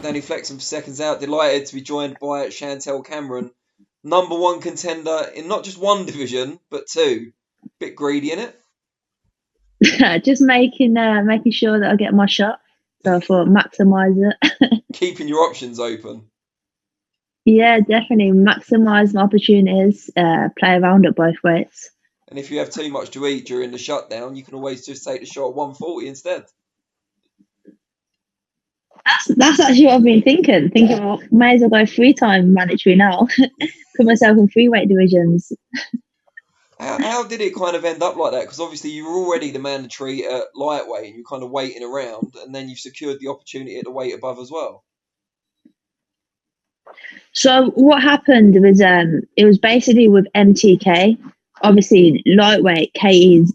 Danny Flexen for Seconds Out. Delighted to be joined by Chantelle Cameron, #1 contender in not just one division, but two. Bit greedy, innit? Just making sure that I get my shot. So I thought maximise it. Keeping your options open. Yeah, definitely maximise my opportunities. Play around at both weights. And if you have too much to eat during the shutdown, you can always just take the shot at 140 instead. That's actually what I've been thinking. Thinking, well, may as well go 3-time mandatory now. Put myself in 3 weight divisions. How did it kind of end up like that? Because obviously you were already the mandatory at lightweight and you're kind of waiting around, and then you've secured the opportunity at the weight above as well. So what happened was it was basically with MTK. Obviously, lightweight Katie's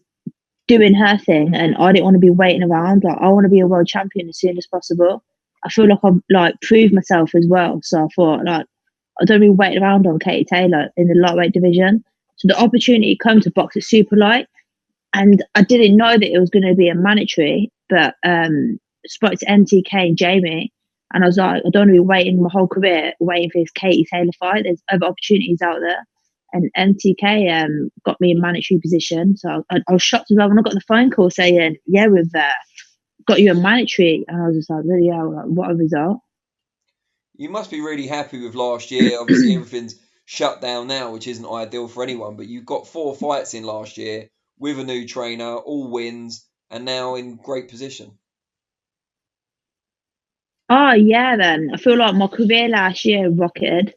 doing her thing, and I didn't want to be waiting around. Like I want to be a world champion as soon as possible. I feel like I've like proved myself as well. So I thought like I don't be waiting around on Katie Taylor in the lightweight division. So the opportunity come to box at super light, and I didn't know that it was going to be a mandatory, but spoke to MTK and Jamie, and I was like, I don't want to be waiting my whole career waiting for this Katie Taylor fight. There's other opportunities out there. And MTK got me in mandatory position. So I was shocked as well when I got the phone call saying, yeah, we've got you a mandatory. And I was just like, really, yeah, like, what a result. You must be really happy with last year. Obviously, everything's shut down now, which isn't ideal for anyone. But you've got 4 fights in last year with a new trainer, all wins, and now in great position. Oh, yeah, then. I feel like my career last year rocketed.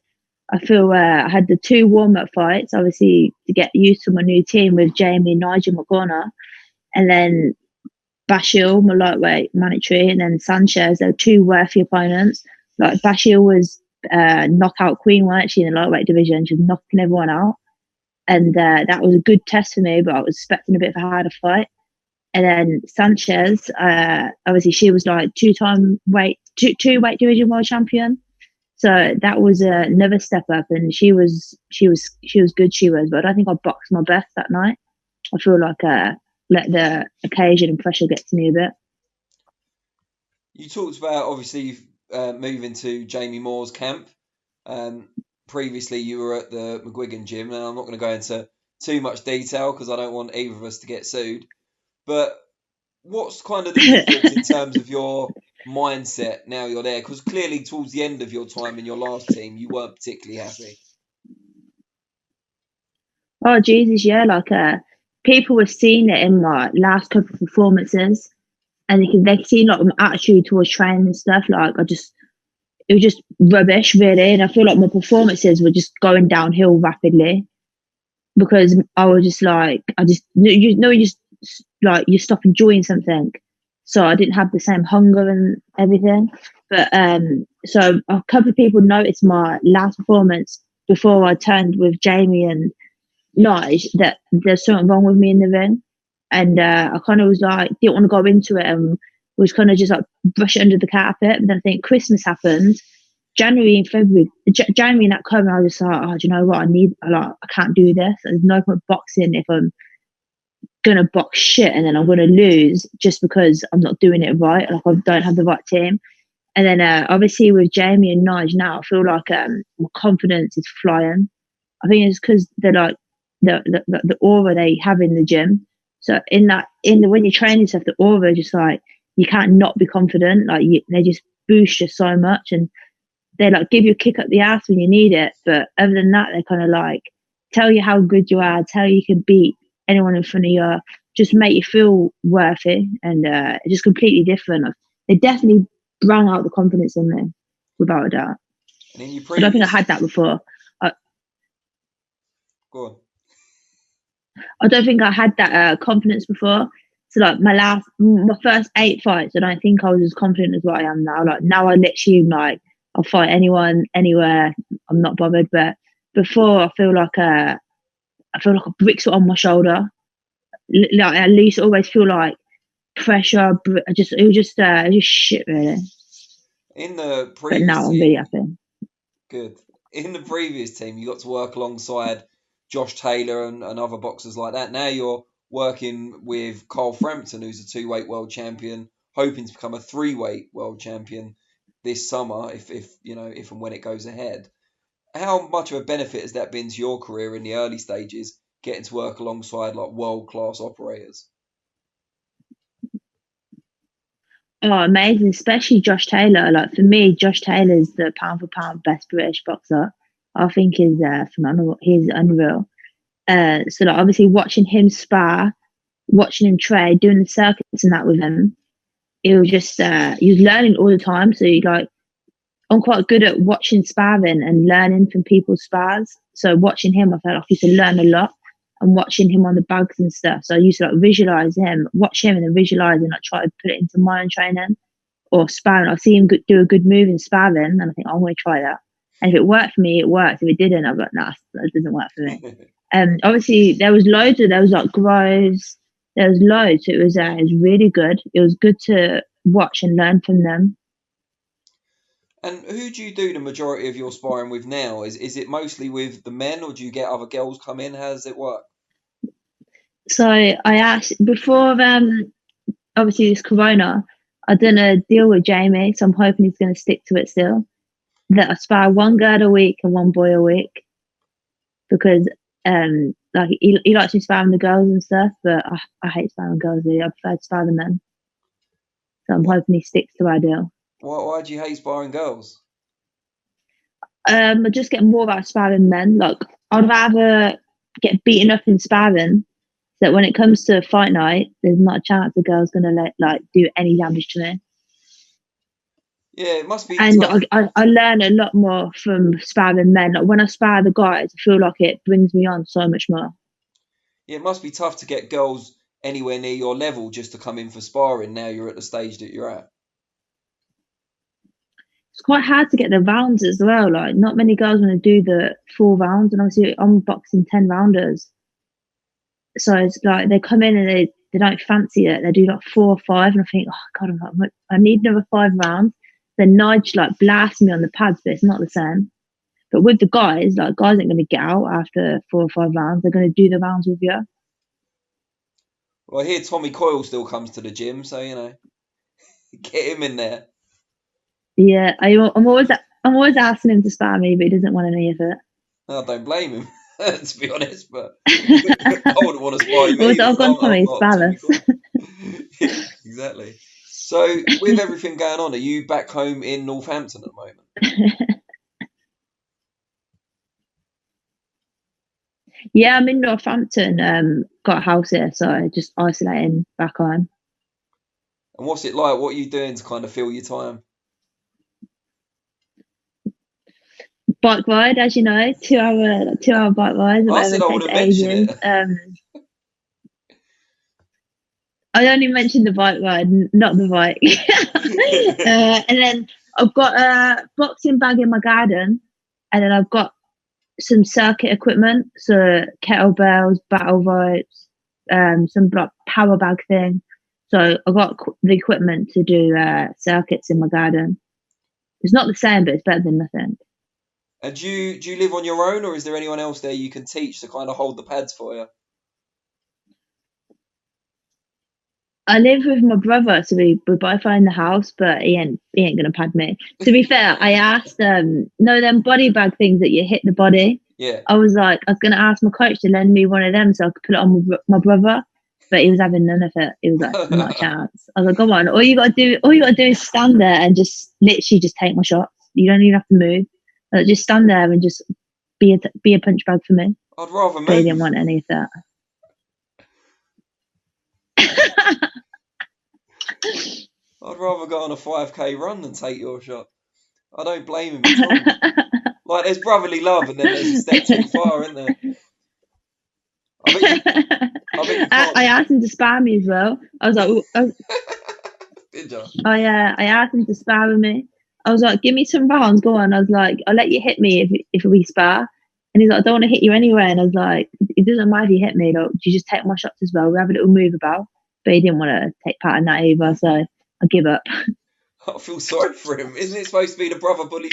I feel I had the 2 warm-up fights, obviously, to get used to my new team with Jamie and Nigel McGonagall. And then Bashir, my lightweight mandatory, and then Sanchez. They were 2 worthy opponents. Like Bashir was knockout queen, weren't she, in the lightweight division? She was knocking everyone out. And that was a good test for me, but I was expecting a bit of a harder fight. And then Sanchez, obviously she was like 2-time two weight division world champion. So that was another step up, and she was good. She was, but I don't think I boxed my best that night. I feel like let the occasion and pressure get to me a bit. You talked about obviously moving to Jamie Moore's camp. Previously, you were at the McGuigan gym. Now, I'm not going to go into too much detail because I don't want either of us to get sued. But what's kind of the difference in terms of your mindset now you're there? Because clearly, towards the end of your time in your last team, you weren't particularly happy. Oh Jesus, yeah, like people were seeing it in my last couple of performances, and they could see like my attitude towards training and stuff. Like it was just rubbish, really. And I feel like my performances were just going downhill rapidly because I was just like, you just like you stop enjoying something. So I didn't have the same hunger and everything. But so a couple of people noticed my last performance before I turned with Jamie and Nige that there's something wrong with me in the ring. And I kind of was like, didn't want to go into it and was kind of just like brush it under the carpet. But then I think Christmas happened, January and February, January and that coming, I was like, oh, do you know what? I can't do this. There's no point boxing if I'm gonna box shit and then I'm gonna lose just because I'm not doing it right. Like I don't have the right team. And then obviously with Jamie and Nige now, I feel like my confidence is flying. I think it's because they're like the aura they have in the gym. So when you're training stuff, the aura just like you can't not be confident. Like they just boost you so much, and they like give you a kick up the ass when you need it. But other than that, they kind of like tell you how good you are, tell you can beat anyone in front of you, just make you feel worthy, and it's just completely different. They definitely brought out the confidence in me, without a doubt. And in your I don't think I previous, had that before. go on. I don't think I had that confidence before. So like my first 8 fights, I don't think I was as confident as what I am now. Like now I literally like I'll fight anyone, anywhere. I'm not bothered. But before I feel like a bricks on my shoulder. Like at least I always feel like pressure. It was just shit really. In the But previous now I'm really team, happy. good. In the previous team, you got to work alongside Josh Taylor and other boxers like that. Now you're working with Carl Frampton, who's a 2-weight world champion, hoping to become a 3-weight world champion. this summer, if you know, if and when it goes ahead. How much of a benefit has that been to your career in the early stages, getting to work alongside like world-class operators? Oh, amazing, especially Josh Taylor. Like for me, Josh Taylor's the pound for pound best British boxer. I think is phenomenal. He's unreal. So like obviously watching him spar, watching him trade, doing the circuits and that with him, it was just he was learning all the time. So you like I'm quite good at watching sparring and learning from people's spars. So watching him, I felt like I used to learn a lot and watching him on the bags and stuff. So I used to like visualize him, watch him and then visualize and like try to put it into my own training or sparring. I see him do a good move in sparring and I think, oh, I'm going to try that. And if it worked for me, it worked. If it didn't, I'm like, nah, that doesn't work for me. Obviously there was like grows, there was loads. So it was really good. It was good to watch and learn from them. And who do you do the majority of your sparring with now? Is it mostly with the men, or do you get other girls come in? How does it work? So I asked before obviously this corona, I done a deal with Jamie, so I'm hoping he's gonna stick to it still. That I spar one girl a week and one boy a week. Because like he likes me sparring the girls and stuff, but I hate sparring girls really. I prefer to spar the men. So I'm hoping he sticks to our deal. Why do you hate sparring girls? I just get more about sparring men. Like I'd rather get beaten up in sparring so that when it comes to fight night, there's not a chance the girl's gonna do any damage to me. Yeah, it must be And tough. I learn a lot more from sparring men. Like when I spar the guys, I feel like it brings me on so much more. Yeah, it must be tough to get girls anywhere near your level just to come in for sparring. Now you're at the stage that you're at. It's quite hard to get the rounds as well. Like not many girls want to do the 4 rounds, and obviously I'm boxing 10 rounders. So it's like they come in and they don't fancy it. They do like 4 or 5, and I think, oh god, I need another 5 rounds. Then Nige like blasts me on the pads, but it's not the same. But with the guys, like guys aren't going to get out after 4 or 5 rounds. They're going to do the rounds with you. Well, I hear Tommy Coyle still comes to the gym, so you know, get him in there. Yeah, I'm always asking him to spar me, but he doesn't want any of it. I don't blame him, to be honest. But I wouldn't want to spar him either. I've gone Tommy, I'm not spar Tommy us. Coyle. Exactly. So, with everything going on, are you back home in Northampton at the moment? Yeah, I'm in Northampton. Got a house here, so just isolating back home. And what's it like? What are you doing to kind of fill your time? Bike ride, as you know, 2 hour bike ride. I said I wouldn't mention it. I only mentioned the bike ride, not the bike. And then I've got a boxing bag in my garden, and then I've got some circuit equipment, so kettlebells, battle ropes, some like power bag thing. So I've got the equipment to do circuits in my garden. It's not the same, but it's better than nothing. And do you live on your own, or is there anyone else there you can teach to kind of hold the pads for you? I live with my brother, so we both own the house, but he ain't gonna pad me. To be fair, I asked no them body bag things that you hit the body. Yeah. I was gonna ask my coach to lend me one of them so I could put it on my brother, but he was having none of it. He was like, not a chance. I was like, come on, all you gotta do is stand there and just literally just take my shots. You don't even have to move. Just stand there and just be a punch bag for me. I'd rather move. But he didn't want any of that. I'd rather go on a 5K run than take your shot. I don't blame him at all. Like, there's brotherly love, and then there's a step too far, isn't there? I asked him to spar me as well. I was like, Did you? I asked him to spar with me. I was like, give me some rounds, go on. I was like, I'll let you hit me if we spar. And he's like, I don't want to hit you anyway. And I was like, it doesn't matter if you hit me, look, you just take my shots as well. We have a little move about. But he didn't want to take part in that either, so I give up. I feel sorry for him. Isn't it supposed to be the brother bully?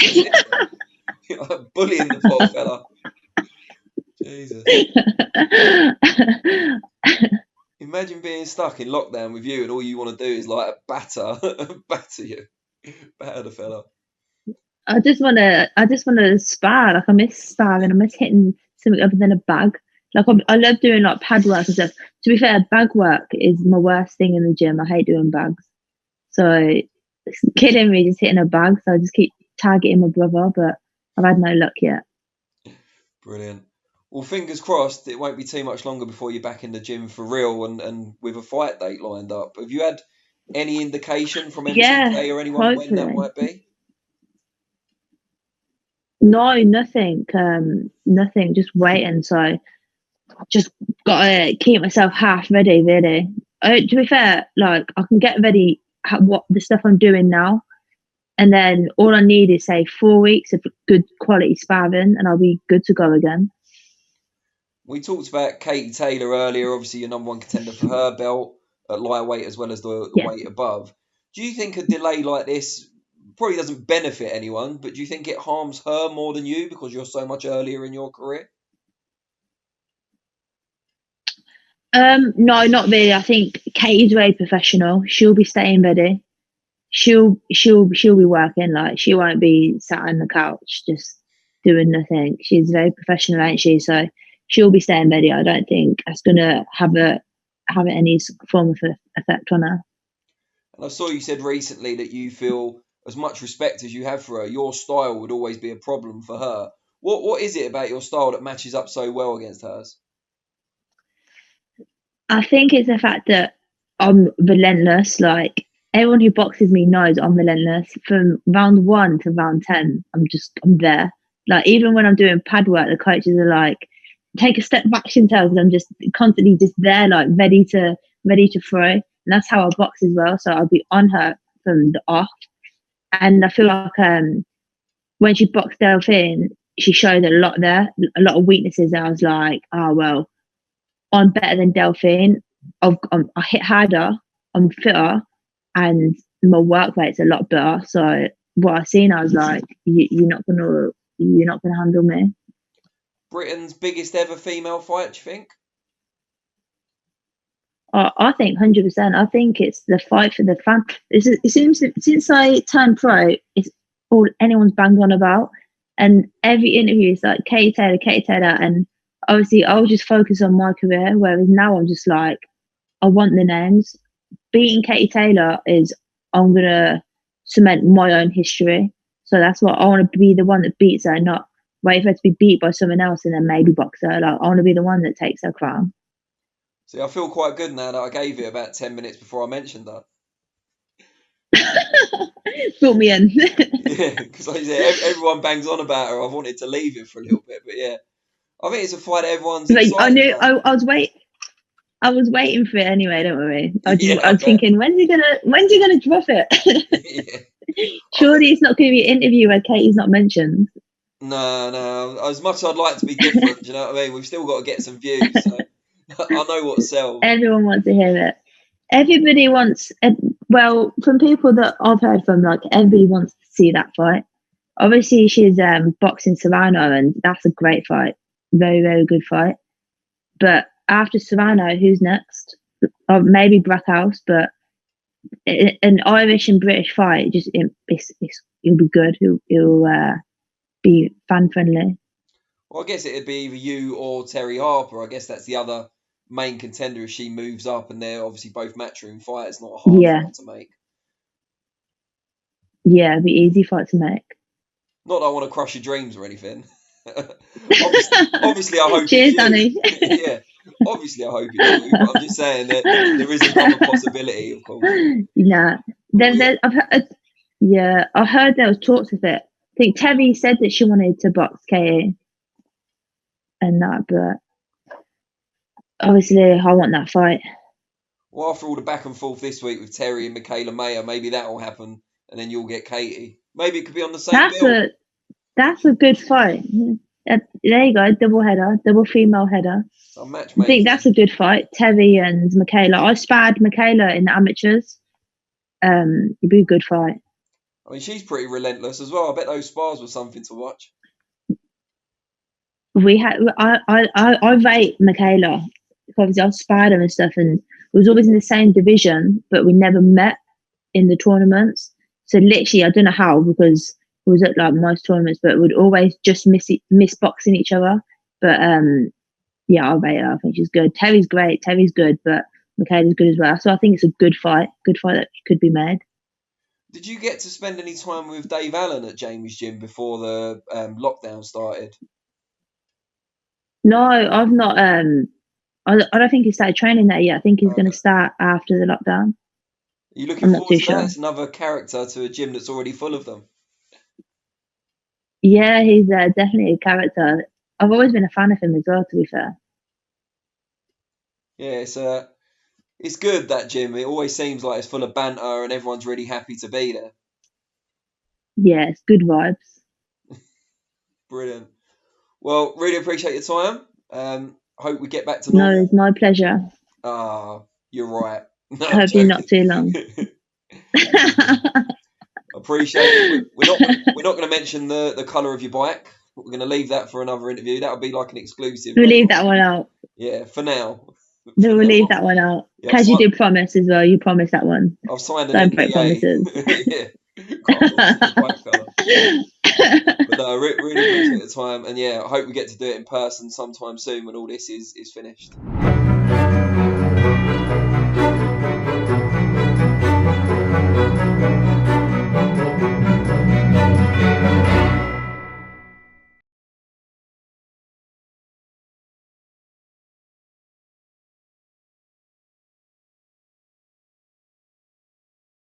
Bullying the poor fella. Jesus. Imagine being stuck in lockdown with you and all you want to do is like batter you. Batter the fella. I just wanna spar. Like I miss sparring. I miss hitting something other than a bag. Like I love doing like pad work and stuff. To be fair, bag work is my worst thing in the gym. I hate doing bags. So it's killing me just hitting a bag. So I just keep targeting my brother, but I've had no luck yet. Brilliant. Well, fingers crossed, it won't be too much longer before you're back in the gym for real and with a fight date lined up. Have you had any indication from Yeah, MCK or anyone when that hopefully. might be? No, nothing. Nothing. Just waiting. So just gotta keep myself half ready, really. To be fair, like I can get ready what the stuff I'm doing now, and then all I need is say 4 weeks of good quality sparring, and I'll be good to go again. We talked about Katie Taylor earlier, obviously your number one contender for her belt at lightweight as well as the Yeah. weight above. Do you think a delay like this probably doesn't benefit anyone, but do you think it harms her more than you because you're so much earlier in your career? No, not really. I think Katie's very professional. She'll be staying ready. She'll be working. Like she won't be sat on the couch just doing nothing. She's very professional, ain't she? So she'll be staying ready. I don't think that's gonna have any form of effect on her. And I saw you said recently that you feel as much respect as you have for her, your style would always be a problem for her. What is it about your style that matches up so well against hers? I think it's the fact that I'm relentless. Like everyone who boxes me knows I'm relentless. From round 1 to round 10, I'm there. Like even when I'm doing pad work, the coaches are like, "Take a step back, Chantelle," because I'm just constantly just there, like ready to throw. And that's how I box as well. So I'll be on her from the off. And I feel like when she boxed Delphine, she showed a lot there, a lot of weaknesses. I was like, oh well, I'm better than Delphine. I hit harder, I'm fitter, and my work rate's a lot better. So what I seen, I was like, you're not gonna handle me. Britain's biggest ever female fight, do you think? I think 100%. I think it's the fight for the fan. It seems since I turned pro, it's all anyone's banged on about, and every interview is like Katie Taylor, and obviously I'll just focus on my career. Whereas now I'm just like, I want the names. Beating Katie Taylor is I'm gonna cement my own history. So that's what I want to be, the one that beats her, not wait for her to be beat by someone else and then maybe box her. Like I want to be the one that takes her crown. See, I feel quite good now that I gave it about 10 minutes before I mentioned that. Brought me in. Yeah, because like I said, everyone bangs on about her. I've wanted to leave it for a little bit, but yeah, I think it's a fight everyone's Like I excited knew about. I was waiting for it anyway, don't worry. Yeah, I I was bet. thinking, when's he gonna drop it? Yeah, I bet. Surely it's not gonna be an interview where Katie's not mentioned. No, no. As much as I'd like to be different, do you know what I mean? We've still got to get some views, so I know what sells. Everyone wants to hear it. Everybody wants well, from people that I've heard from, like everybody wants to see that fight. Obviously she's boxing Serrano and that's a great fight. Very, very good fight. But after Serrano, who's next? Or maybe Brackhouse, but an Irish and British fight, it'll be good. It'll be fan friendly. Well, I guess it'd be either you or Terry Harper. I guess that's the other main contender if she moves up, and they're obviously both matchroom fights, not a hard Yeah, fight to make. yeah, it'll be easy fight to make. Not that I want to crush your dreams or anything. Obviously, I hope Cheers, it's Danny. you. Yeah, obviously, I hope it's you. But I'm just saying that there is another possibility, of course. Nah, But yeah, I've heard, yeah, I heard there was talks of it. I think Terry said that she wanted to box Katie and that, but obviously I want that fight. well, after all the back and forth this week with Terry and Michaela Mayer, maybe that will happen, and then you'll get Katie. Maybe it could be on the same That's bill. a good fight. There you go, double header, double female header. So I think that's a good fight. Terry and Michaela. I sparred Michaela in the amateurs. It'd be a good fight. I mean, she's pretty relentless as well. I bet those spars were something to watch. I rate Michaela. Obviously, I've sparred her and stuff, and we was always in the same division, but we never met in the tournaments. So literally, I don't know how because was at like most tournaments, but would always just miss boxing each other. But yeah, I rate her. I think she's good. Terry's great. Terry's good, but Michaela's good as well. So I think it's a good fight. Good fight that could be made. Did you get to spend any time with Dave Allen at Jamie's gym before the lockdown started? No, I've not. I don't think he started training there yet. I think he's going to start after the lockdown. Are you looking I'm not forward too to sure. that? It's another character to a gym that's already full of them. Yeah, he's definitely a character. I've always been a fan of him as well, to be fair. Yeah, it's good, that gym. It always seems like it's full of banter and everyone's really happy to be there. Yeah, it's good vibes. Brilliant. Well, really appreciate your time. Hope we get back to normal. No, it's my pleasure. You're right. No, I hope you're not too long. Appreciate it. We're not going to mention the colour of your bike. We're going to leave that for another interview. That'll be like an exclusive. We'll leave that one out. Yeah, for now. No, we'll leave that one out. Because you did promise as well. You promised that one. I've signed Don't an break NDA. promises. Yeah. But no, I really appreciate the time. And yeah, I hope we get to do it in person sometime soon when all this is finished.